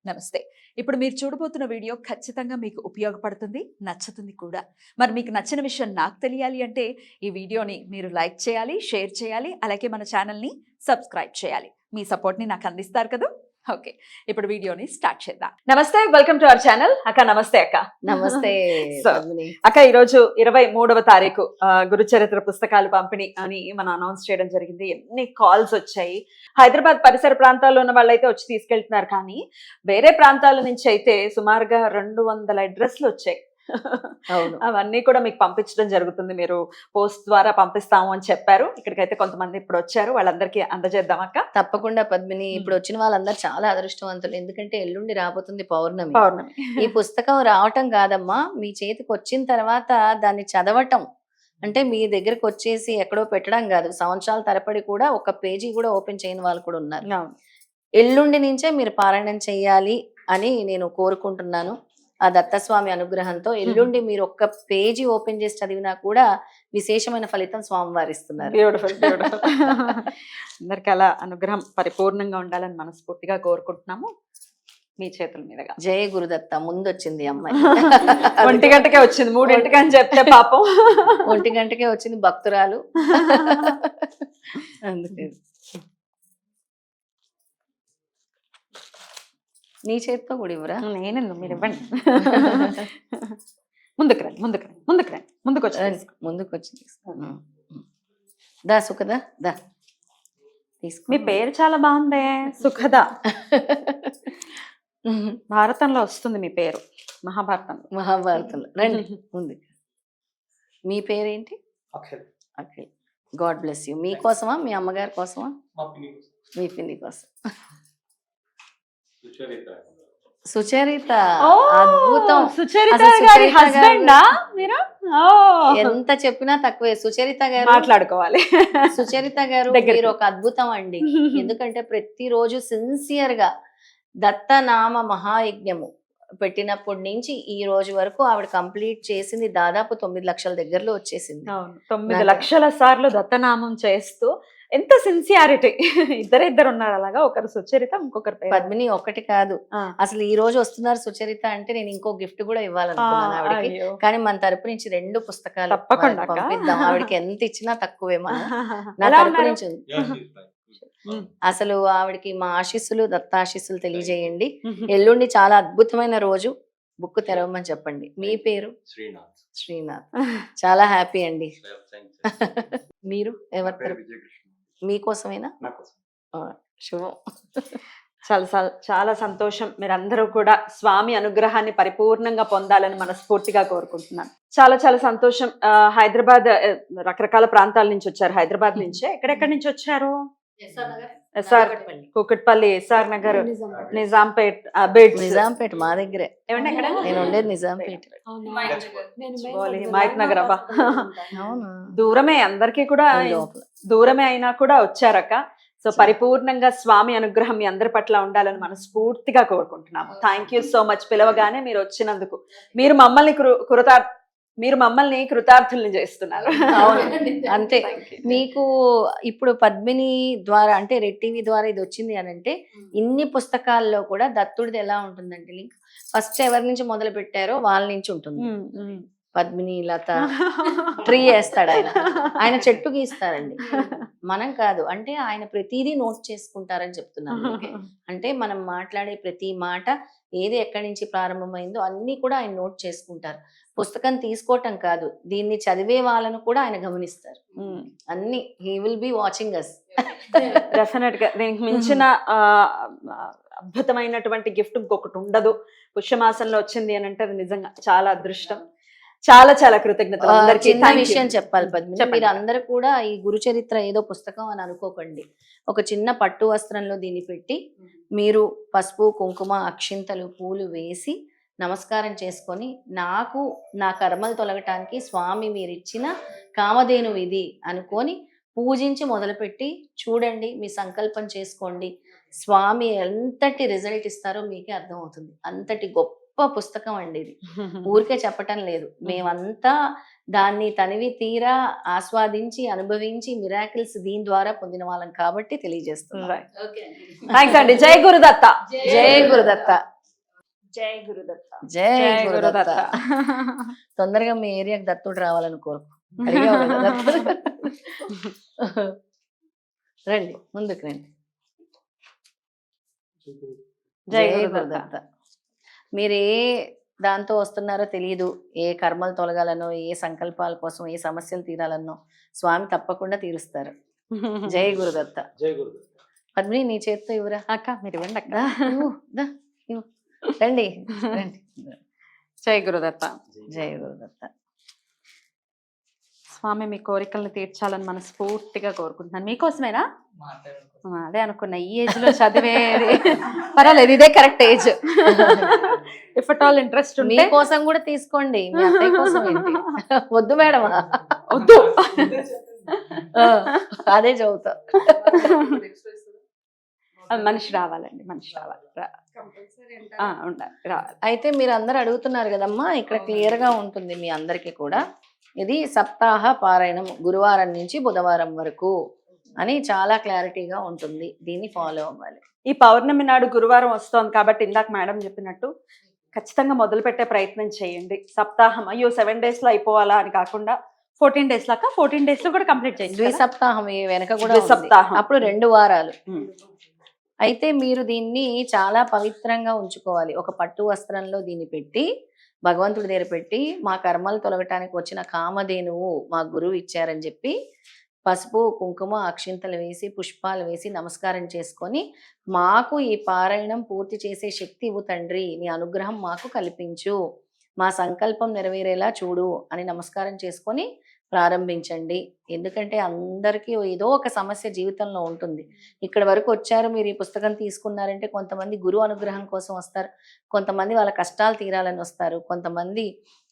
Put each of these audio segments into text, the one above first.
నమస్తే. ఇప్పుడు మీరు చూడబోతున్న వీడియో ఖచ్చితంగా మీకు ఉపయోగపడుతుంది, నచ్చుతుంది కూడా. మరి మీకు నచ్చిన విషయం నాకు తెలియాలి అంటే ఈ వీడియోని మీరు లైక్ చేయాలి, షేర్ చేయాలి, అలాగే మన ఛానల్ని సబ్స్క్రైబ్ చేయాలి. మీ సపోర్ట్ని నాకు అందిస్తారు కదా. ఓకే, ఇప్పుడు వీడియోని స్టార్ట్ చేద్దాం. నమస్తే, వెల్కమ్ టు అవర్ ఛానల్. అక్క నమస్తే. అక్క నమస్తే. అక్క ఈరోజు 23వ తారీఖు గురుచరిత్ర పుస్తకాలు పంపిణీ అని మనం అనౌన్స్ చేయడం జరిగింది. ఎన్ని కాల్స్ వచ్చాయి. హైదరాబాద్ పరిసర ప్రాంతాల్లో ఉన్న వాళ్ళైతే వచ్చి తీసుకెళ్తున్నారు, కానీ వేరే ప్రాంతాల నుంచి అయితే సుమారుగా 200 అడ్రస్లు వచ్చాయి. అవన్నీ కూడా మీకు పంపించడం జరుగుతుంది. మీరు పోస్ట్ ద్వారా పంపిస్తాము అని చెప్పారు. ఇక్కడికైతే కొంతమంది ఇప్పుడు వచ్చారు, వాళ్ళందరికీ అందజేద్దాం అక్క. తప్పకుండా పద్మిని. ఇప్పుడు వచ్చిన వాళ్ళందరూ చాలా అదృష్టవంతులు, ఎందుకంటే ఎల్లుండి రాబోతుంది పౌర్ణమి. ఈ పుస్తకం రావటం కాదమ్మా, మీ చేతికి వచ్చిన తర్వాత దాన్ని చదవటం అంటే మీ దగ్గరకు వచ్చేసి ఎక్కడో పెట్టడం కాదు. సంవత్సరాల తరబడి కూడా ఒక పేజీ కూడా ఓపెన్ చేయని వాళ్ళు కూడా ఉన్నారు. ఎల్లుండి నుంచే మీరు పారాయణం చెయ్యాలి అని నేను కోరుకుంటున్నాను. ఆ దత్తస్వామి అనుగ్రహంతో ఎల్లుండి మీరు ఒక్క పేజీ ఓపెన్ చేసి చదివినా కూడా విశేషమైన ఫలితం స్వామివారు ఇస్తున్నారు. బ్యూటిఫుల్. అందరికి అలా అనుగ్రహం పరిపూర్ణంగా ఉండాలని మనస్ఫూర్తిగా కోరుకుంటున్నాము. మీ చేతుల మీదుగా. జయ గురుదత్త. ముందు వచ్చింది అమ్మాయి. 1 గంటకే వచ్చింది, 3 అని చెప్తే పాపం 1 గంటకే వచ్చింది భక్తురాలు. అందుకే నీ చేతితో కూడా ఇవ్వరా? నేను మీరు ఇవ్వండి. ముందుకు రండి. ముందుకు వచ్చి దా సుఖదా దా తీసుకో. మీ పేరు చాలా బాగుందే, సుఖదా. భారతంలో వస్తుంది మీ పేరు, మహాభారతంలో. రండి ముందు. మీ పేరేంటి? అఖిల్. God bless you. మీకోసమా, మీ అమ్మగారి కోసమా? మీ పిన్ని కోసం. సుచరిత. అద్భుతం. సుచరిత గారి హస్బెండా మీరు? ఎంత చెప్పినా తక్కువే. సుచరిత గారు మాట్లాడుకోవాలి. సుచరిత గారు మీరు ఒక అద్భుతం అండి. ఎందుకంటే ప్రతిరోజు సిన్సియర్ గా దత్తనామ మహాయజ్ఞము పెట్టినప్పటి నుంచి ఈ రోజు వరకు ఆవిడ కంప్లీట్ చేసింది దాదాపు 9 లక్షల దగ్గరలో వచ్చేసింది. 9 లక్షల సార్లు దత్తనామం చేస్తూ ఎంత సిన్సియారిటీ. ఇద్దరు ఉన్నారు అలాగా, ఒకరు సుచరిత, ఇంకొకరు పద్మిని. ఒకటి కాదు, అసలు ఈ రోజు వస్తున్నారు సుచరిత అంటే నేను ఇంకో గిఫ్ట్ కూడా ఇవ్వాలనుకున్నాను ఆవిడకి. కానీ మన తరపు నుంచి 2 పుస్తకాలు తప్పకుండా పంపిద్దాం. ఆవిడకి ఎంత ఇచ్చినా తక్కువే. నా తరపు నుంచి అసలు ఆవిడకి మా ఆశీస్సులు, దత్తాశీస్సులు తెలియజేయండి. ఎల్లుండి చాలా అద్భుతమైన రోజు. బుక్ తెరవమని చెప్పండి. మీ పేరు? శ్రీనాథ్. చాలా హ్యాపీ అండి. మీరు ఎవరి తరపు? మీకోసమేనా? శుభం. చాలా సంతోషం. మీరందరూ కూడా స్వామి అనుగ్రహాన్ని పరిపూర్ణంగా పొందాలని మనస్ఫూర్తిగా కోరుకుంటున్నాను. చాలా సంతోషం. హైదరాబాద్ రకరకాల ప్రాంతాల నుంచి వచ్చారు. హైదరాబాద్ నుంచే ఎక్కడెక్కడి నుంచి వచ్చారు? కూకట్పల్లి, ఎస్ఆర్ నగర్, నిజాంపేట్. నిజాంపేట మా దగ్గరే. నేను ఉండేది నిజాంపేట. మహత్ నగర్. అబ్బా, దూరమే. అందరికీ కూడా దూరమే అయినా కూడా వచ్చారక్క. సో పరిపూర్ణంగా స్వామి అనుగ్రహం మీ అందరి పట్ల ఉండాలని మనస్ఫూర్తిగా కోరుకుంటున్నాము. Thank you so much. పిలవగానే మీరు వచ్చినందుకు మీరు మమ్మల్ని కృతార్థుల్ని చేస్తున్నారు. అంతే. మీకు ఇప్పుడు పద్మిని ద్వారా అంటే రెడ్ టీవీ ద్వారా ఇది వచ్చింది అని అంటే ఇన్ని పుస్తకాల్లో కూడా దత్తుడిది ఎలా ఉంటుందంటే లింక్ ఫస్ట్ ఎవరి నుంచి మొదలు పెట్టారో వాళ్ళ నుంచి ఉంటుంది. పద్మిని, లత, ట్రీ వేస్తాడు ఆయన చెట్టు గీస్తారండి. మనం కాదు. అంటే ఆయన ప్రతిదీ నోట్ చేసుకుంటారని చెప్తున్నాను. అంటే మనం మాట్లాడే ప్రతి మాట ఏది ఎక్కడి నుంచి ప్రారంభమైందో అన్ని కూడా ఆయన నోట్ చేసుకుంటారు. పుస్తకం తీసుకోవటం కాదు, దీన్ని చదివే వాళ్ళను కూడా ఆయన గమనిస్తారు. అన్ని he will be watching us. Definite గా దీనికి మించిన అద్భుతమైనటువంటి గిఫ్ట్ ఇంకొకటి ఉండదు. పుష్యమాసంలో వచ్చింది అని అంటే అది నిజంగా చాలా అదృష్టం. చాలా కృతజ్ఞతలు. చిన్న విషయం చెప్పాలి పద్మిని, మీరు అందరూ కూడా ఈ గురుచరిత్ర ఏదో పుస్తకం అని అనుకోకండి. ఒక చిన్న పట్టు వస్త్రంలో దీన్ని పెట్టి మీరు పసుపు, కుంకుమ, అక్షింతలు, పూలు వేసి నమస్కారం చేసుకొని నాకు నా కర్మలు తొలగటానికి స్వామి మీరు ఇచ్చిన కామధేను ఇది అనుకొని పూజించి మొదలుపెట్టి చూడండి. మీ సంకల్పం చేసుకోండి. స్వామి ఎంతటి రిజల్ట్ ఇస్తారో మీకే అర్థం అవుతుంది. అంతటి గొప్ప పుస్తకం అండి ఇది. ఊరికే చెప్పటం లేదు. మేమంతా దాన్ని తనివి తీరా ఆస్వాదించి అనుభవించి మిరాకిల్స్ దీని ద్వారా పొందిన వాళ్ళం కాబట్టి తెలియజేస్తున్నాం. జై గురుదత్త. జై గురుదత్త. జై గురుదత్త. జై జై గురుదత్త. గురుదత్త. తొందరగా మీ ఏరియాకి దత్తుడు రావాలని కోరుకు. అడిగావు కదా దత్తుడు. రండి ముందుకు రండి. జై జై గురుదత్త. గురుదత్త. మీరు ఏ దాంతో వస్తున్నారో తెలియదు, ఏ కర్మలు తొలగాలనో, ఏ సంకల్పాల కోసం, ఏ సమస్యలు తీరాలనో స్వామి తప్పకుండా తీరుస్తారు. జై గురుదత్త. జై గురుదత్త. పద్మిని నీ చేత్తో ఇవ్వరా. అక్క మీరు ఇవ్వండి అక్క. దా, ఇవ్వు, దా, ఇవ్వు. రండి రండి. జై గురుదత్త. జై గురుదత్త. స్వామి మీ కోరికలను తీర్చాలని మనస్ఫూర్తిగా కోరుకుంటున్నాను. మీకోసమేనా? అదే అనుకున్నా, ఈ ఏజ్ లో చదివేది పర్వాలేదు, ఇదే correct age. If at all interest మీ ఉంటే కోసం కూడా తీసుకోండి, మీ అత్తయ్య కోసం ఏంటి? వద్దు మేడమా? వద్దు. అదే చదువుతా. అది మనిషి రావాలండి, మనిషి రావాలి, ఉండాలి, రావాలి. అయితే మీరు అందరు అడుగుతున్నారు కదమ్మా, ఇక్కడ క్లియర్ గా ఉంటుంది మీ అందరికీ కూడా. ఇది సప్తాహ పారాయణం, గురువారం నుంచి బుధవారం వరకు అని చాలా క్లారిటీగా ఉంటుంది. దీన్ని ఫాలో అవ్వాలి. ఈ పౌర్ణమి నాడు గురువారం వస్తోంది కాబట్టి ఇందాక మేడం చెప్పినట్టు ఖచ్చితంగా మొదలు పెట్టే ప్రయత్నం చేయండి. సప్తాహం అయ్యో 7 days లో అయిపోవాలా అని కాకుండా 14 days లాగా 14 days లో కూడా కంప్లీట్ చేయండి. ద్విసప్తాహం ఈ వెనక కూడా ఉంది. ద్విసప్తాహం. అప్పుడు 2 వారాలు. ఉమ్. అయితే మీరు దీన్ని చాలా పవిత్రంగా ఉంచుకోవాలి. ఒక పట్టు వస్త్రంలో దీన్ని పెట్టి భగవంతుడి దగ్గర పెట్టి, మా కర్మలు తొలగటానికి వచ్చిన కామధేనువు మా గురువు ఇచ్చారని చెప్పి పసుపు కుంకుమ అక్షింతలు వేసి పుష్పాలు వేసి నమస్కారం చేసుకొని, మాకు ఈ పారాయణం పూర్తి చేసే శక్తి ఇవ్వు తండ్రి, నీ అనుగ్రహం మాకు కల్పించు, మా సంకల్పం నెరవేరేలా చూడు అని నమస్కారం చేసుకొని ప్రారంభించండి. ఎందుకంటే అందరికీ ఏదో ఒక సమస్య జీవితంలో ఉంటుంది. ఇక్కడ వరకు వచ్చారు, మీరు ఈ పుస్తకం తీసుకున్నారంటే కొంతమంది గురువు అనుగ్రహం కోసం వస్తారు, కొంతమంది వాళ్ళ కష్టాలు తీరాలని వస్తారు, కొంతమంది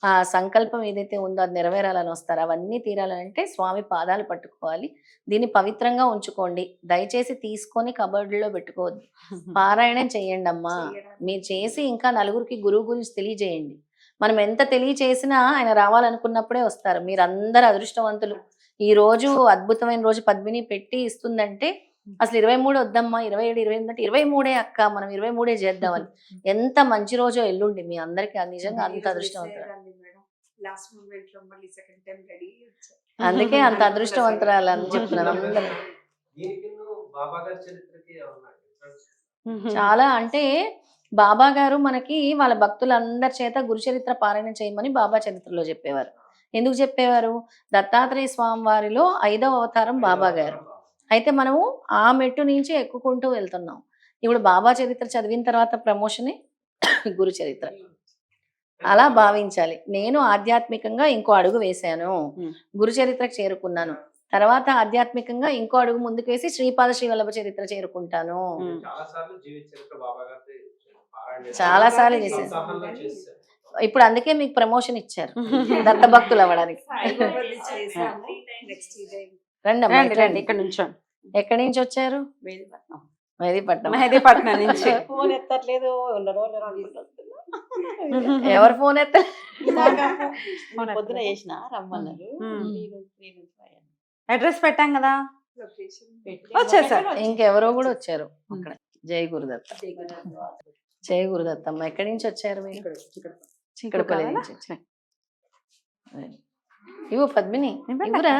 ఆ సంకల్పం ఏదైతే ఉందో అది నెరవేరాలని వస్తారు. అవన్నీ తీరాలంటే స్వామి పాదాలు పట్టుకోవాలి. దీన్ని పవిత్రంగా ఉంచుకోండి. దయచేసి తీసుకొని కబోర్డులో పెట్టుకోవద్దు. పారాయణం చేయండి అమ్మా. మీరు చేసి ఇంకా నలుగురికి గురువు గురించి తెలియజేయండి. మనం ఎంత తెలియచేసినా ఆయన రావాలనుకున్నప్పుడే వస్తారు. మీరందరూ అదృష్టవంతులు. ఈ రోజు అద్భుతమైన రోజు పద్మిని పెట్టి ఇస్తుందంటే అసలు 23 వద్దమ్మా, 27, 28 అంటే 23 అక్క, మనం 23 చేద్దామని. ఎంత మంచి రోజో ఎల్లుండి మీ అందరికి. నిజంగా అంత అదృష్టవంతులు. అందుకే అంత అదృష్టవంతురాలు అని చెప్తున్నాను అందరూ. చాలా అంటే బాబా గారు మనకి వాళ్ళ భక్తులందరి చేత గురుచరిత్ర పారాయణ చేయమని బాబా చరిత్రలో చెప్పేవారు. ఎందుకు చెప్పేవారు? దత్తాత్రేయ స్వామి వారిలో 5వ అవతారం బాబా గారు. అయితే మనము ఆ మెట్టు నుంచి ఎక్కుకుంటూ వెళ్తున్నాం. ఇప్పుడు బాబా చరిత్ర చదివిన తర్వాత ప్రమోషనే గురు చరిత్ర. అలా భావించాలి. నేను ఆధ్యాత్మికంగా ఇంకో అడుగు వేశాను, గురు చరిత్రకు చేరుకున్నాను. తర్వాత ఆధ్యాత్మికంగా ఇంకో అడుగు ముందుకు వేసి శ్రీపాద శ్రీవల్లభ చరిత్ర చేరుకుంటాను. చాలా సార్లు చేశాను. ఇప్పుడు అందుకే మీకు ప్రమోషన్ ఇచ్చారు, దత్త భక్తులు అవ్వడానికి. రండి అమ్మా, రండి. ఇక్కడ నుంచి ఎక్కడి నుంచి వచ్చారు? మెహదీపట్నం. మెహదీపట్నం నుంచి. ఫోన్ ఎత్తట్లేదు. ఎవరు ఫోన్ ఎత్త? పొద్దున చేసిన రమ్మన్నారు. అడ్రస్ పెట్టాం కదా, వచ్చేసారు. ఇంకెవరో కూడా వచ్చారు అక్కడ. జై గురుదత్త. జై గురుదత్తమ్మ. ఎక్కడి నుంచి వచ్చారు మీరు? చిక్కడపల్లి నుంచి వచ్చారు. ఇవ్వు పద్మిని, ఇవ్వరా.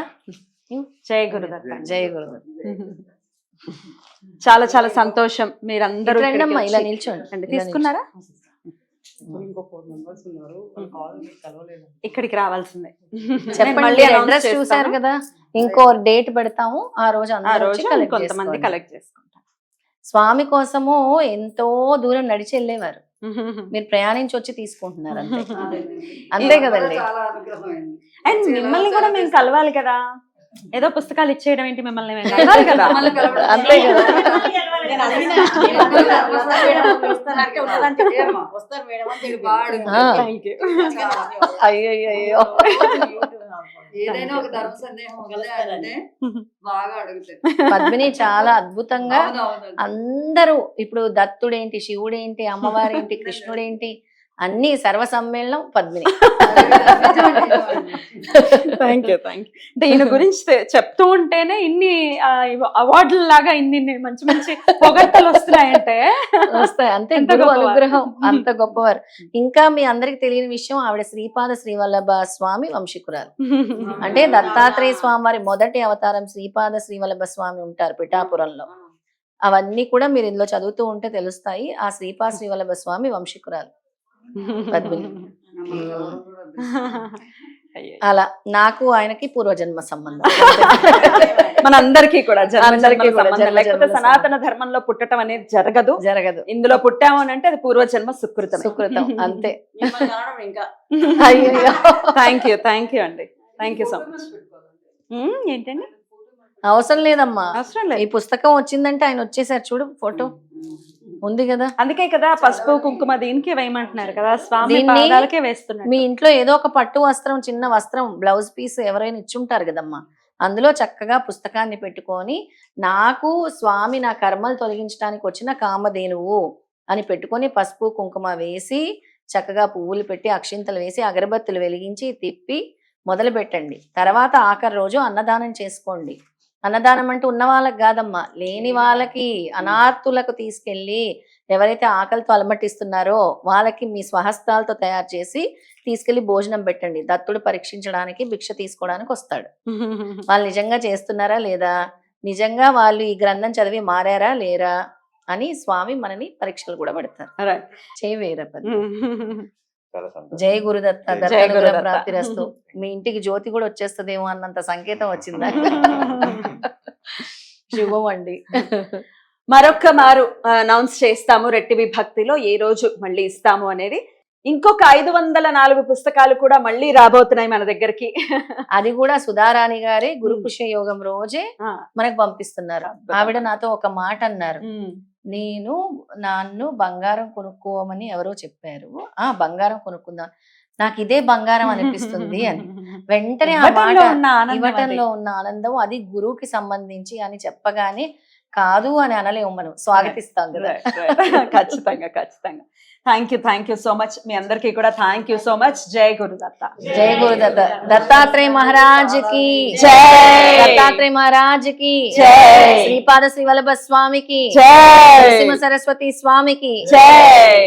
జై గురుదత్త. జై గురుదత్త. చాలా చాలా సంతోషం. మీరందరూ రండి అమ్మా, ఇలా ఇక్కడికి వచ్చి- నిల్చోండి. రండి. తీసుకున్నారా? ఇంకో 4 members ఉన్నారు, కాల్ కలవలేదు. ఇక్కడికి రావాల్సిందే. చెప్పండి. మళ్ళీ మీరు announce అడ్రస్ చేస్తాను. చూసారు కదా, ఇంకో డేట్ పెడతాము. ఆ రోజు ఆ అందరూ రోజు వచ్చి collect కొంతమంది చేసుకోండి. కలెక్ట్ చేసుకుంటారు. స్వామి కోసము ఎంతో దూరం నడిచి వెళ్ళేవారు. మీరు ప్రయాణించి వచ్చి తీసుకుంటున్నారు అంతే. అంతే కదండి. అండ్ మిమ్మల్ని కూడా మేము కలవాలి కదా. ఏదో పుస్తకాలు ఇచ్చేయడం ఏంటి, మిమ్మల్ని మేము కలవాలి కదా. అంతే కదా. వస్తారు మేడం అని చెప్పి. ఆ. Thank you. అయ్యో ఏదైనా ఒక ధర్మ సందేహం అంటే బాగా అడుగుతారు. పద్మిని చాలా అద్భుతంగా అవునవును. అందరూ ఇప్పుడు దత్తుడేంటి, శివుడేంటి, అమ్మవారేంటి, కృష్ణుడేంటి అన్ని సర్వ సమ్మేళనం పద్మిని. థ్యాంక్ యూ అంటే ఈయన గురించి చెప్తూ ఉంటేనే ఇన్ని అవార్డుల లాగా ఇన్ని మంచి మంచి పొగడ్తలు వస్తున్నాయంటే వస్తాయి అంతే, ఎంత గురువు గొప్పవారు. అనుగ్రహం అంత గొప్పవారు. ఇంకా మీ అందరికి తెలియని విషయం, ఆవిడ శ్రీపాద శ్రీవల్లభ స్వామి వంశీకురాలు. అంటే దత్తాత్రేయ స్వామి వారి మొదటి అవతారం శ్రీపాద శ్రీవల్లభ స్వామి ఉంటారు పిఠాపురంలో. అవన్నీ కూడా మీరు ఇందులో చదువుతూ ఉంటే తెలుస్తాయి. ఆ శ్రీపాద శ్రీవల్లభ స్వామి వంశీకురాలు పద్మిని. అయ్యో. అలా నాకు ఆయనకి పూర్వజన్మ సంబంధం. మనందరికీ కూడా అందరికీ కూడా జన్మ జన్మ లేకపోతే జన్మ సనాతన ధర్మంలో పుట్టడం అనేది జరగదు. జరగదు, ఇందులో పుట్టాము అని అంటే అది పూర్వజన్మ సుకృతం. సుకృతం అంతే. ఇంకా అయ్యో థ్యాంక్ యూ అండి, థ్యాంక్ యూ సో మచ్. ఏంటండి అవసరం లేదమ్మా, అవసరం ఈ లేదు. పుస్తకం వచ్చిందంటే ఆయన వచ్చేసారు చూడు, ఫోటో ఉంది కదా. అందుకే కదా పసుపు కుంకుమ దీనికి వేయమంటున్నారు కదా, స్వామి దీన్ని పాదాలకే వేస్తున్నారు. మీ ఇంట్లో ఏదో ఒక పట్టు వస్త్రం, చిన్న వస్త్రం, బ్లౌజ్ పీస్ ఎవరైనా ఇచ్చుంటారు కదమ్మా, అందులో చక్కగా పుస్తకాన్ని పెట్టుకొని నాకు స్వామి నా కర్మలు తొలగించడానికి వచ్చిన కామధేనువు అని పెట్టుకొని పసుపు కుంకుమ వేసి చక్కగా పువ్వులు పెట్టి అక్షింతలు వేసి అగరబత్తులు వెలిగించి తిప్పి మొదలు పెట్టండి. తర్వాత ఆఖరి రోజు అన్నదానం చేసుకోండి. అన్నదానం అంటే ఉన్న వాళ్ళకి కాదమ్మా, లేని వాళ్ళకి, అనాథులకు తీసుకెళ్ళి ఎవరైతే ఆకలితో అలమటిస్తున్నారో వాళ్ళకి మీ స్వహస్తాలతో తయారు చేసి తీసుకెళ్లి భోజనం పెట్టండి. దత్తుడు పరీక్షించడానికి, భిక్ష తీసుకోవడానికి వస్తాడు. వాళ్ళు నిజంగా చేస్తున్నారా లేదా, నిజంగా వాళ్ళు ఈ గ్రంథం చదివి మారారా లేరా అని స్వామి మనని పరీక్షలు కూడా పెడతారు. Right. జై వీరపతి, చాలా సంతోషం. జై గురుదత్త, జై దత్తానుగ్రహ గురుదత్త. ప్రాప్తిరస్తు. మీ ఇంటికి జ్యోతి కూడా వచ్చేస్తుందేమో అన్నంత సంకేతం వచ్చిందా. శుభం అండి. మరొక్క మారు అనౌన్స్ చేస్తాము రెట్టి విభక్తిలో ఏ రోజు మళ్ళీ ఇస్తాము అనేది. ఇంకొక 504 పుస్తకాలు కూడా మళ్ళీ రాబోతున్నాయి మన దగ్గరికి. అది కూడా సుధారాణి గారే గురు పుష్య యోగం రోజే ఆ, మనకు పంపిస్తున్నారు. అద్భుతం. ఆవిడ నాతో ఒక మాట అన్నారు, ఉమ్. నేను నన్ను బంగారం కొనుక్కోమని ఎవరో చెప్పారు, బంగారం కొనుక్కుందాం, నాకు ఇదే బంగారం అనిపిస్తుంది అని. వెంటనే ఆ మాట, ఇవ్వటంలో ఉన్న ఆనందం ఇవ్వటంలో అది. ఉన్న ఆనందం అది గురువుకి సంబంధించి అని చెప్పగానే కాదు అని అనలేము, మనం స్వాగతిస్తాం కదా. Right. ఖచ్చితంగా థ్యాంక్ యూ సో మచ్. మీ అందరికీ కూడా థ్యాంక్ యూ సో మచ్. జై గురుదత్త. జై గురుదత్త. దత్తాత్రేయ మహారాజ్ కి జై. దత్తాత్రేయ మహారాజ్ కి జై. శ్రీపాద శ్రీవల్లభ స్వామికి జై. నరసింహ సరస్వతి స్వామికి జై.